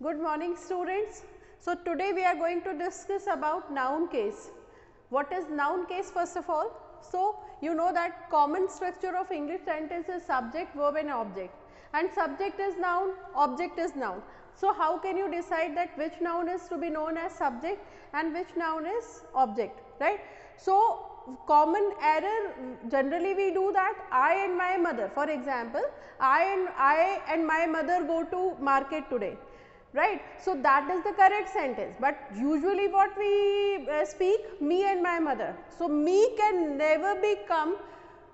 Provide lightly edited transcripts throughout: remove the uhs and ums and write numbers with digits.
Good morning students. So today we are going to discuss about noun case. What is noun case first of all? So you know that common structure of English sentence is subject, verb and object, and subject is noun, object is noun. So how can you decide that which noun is to be known as subject and which noun is object, right? So common error generally we do that I and my mother, for example, I and my mother go to market today, right. So that is the correct sentence, but usually what we speak me and my mother. So me can never become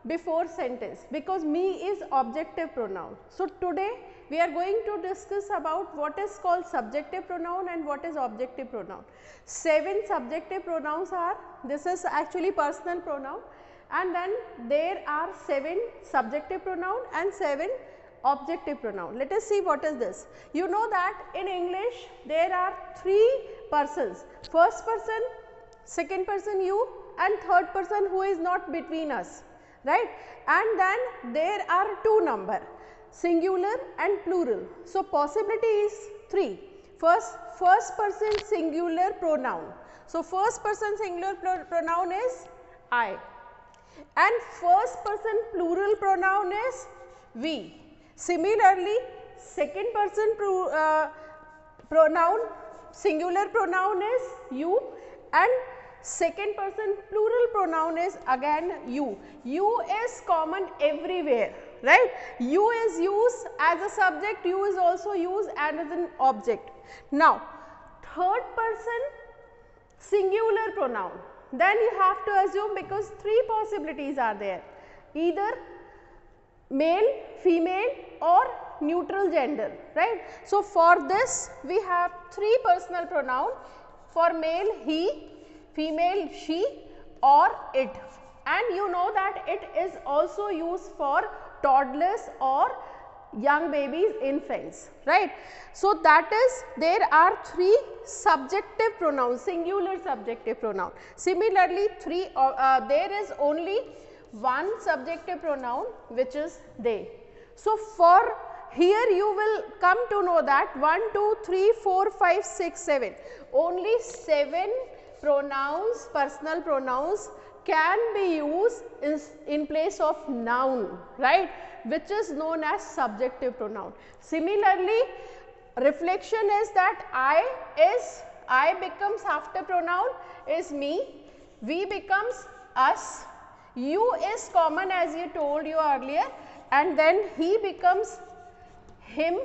before sentence because me is objective pronoun. So today we are going to discuss about what is called subjective pronoun and what is objective pronoun. 7 subjective pronouns are, this is actually personal pronoun, and then there are 7 subjective pronoun and 7 objective pronoun. Let us see what is this. You know that in English there are 3 persons, first person, second person you, and third person who is not between us, right. And then there are 2 number, singular and plural. So possibility is 3. First person singular pronoun. So first person singular pronoun is I, and first person plural pronoun is we. Similarly, second person pronoun singular pronoun is you, and second person plural pronoun is again you. You is common everywhere, right. You is used as a subject, you is also used as an object. Now third person singular pronoun, then you have to assume, because 3 possibilities are there, either male, female or neutral gender, right. So for this we have 3 personal pronoun, for male he, female she or it, and you know that it is also used for toddlers or young babies, infants, right. So that is, there are 3 subjective pronouns, singular subjective pronoun. Similarly, there is only 1 subjective pronoun, which is they. So for here you will come to know that 1, 2, 3, 4, 5, 6, 7, only 7 pronouns, personal pronouns can be used in place of noun, right, which is known as subjective pronoun. Similarly, reflection is that I becomes after pronoun is me, we becomes us, you is common as you told you earlier, and then he becomes him,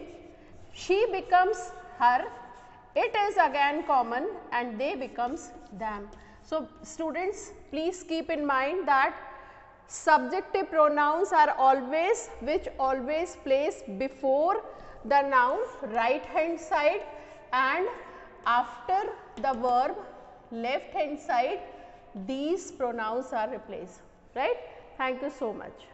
she becomes her, it is again common, and they becomes them. So students, please keep in mind that subjective pronouns are always, which always place before the noun right hand side and after the verb left hand side, these pronouns are replaced, right. Thank you so much.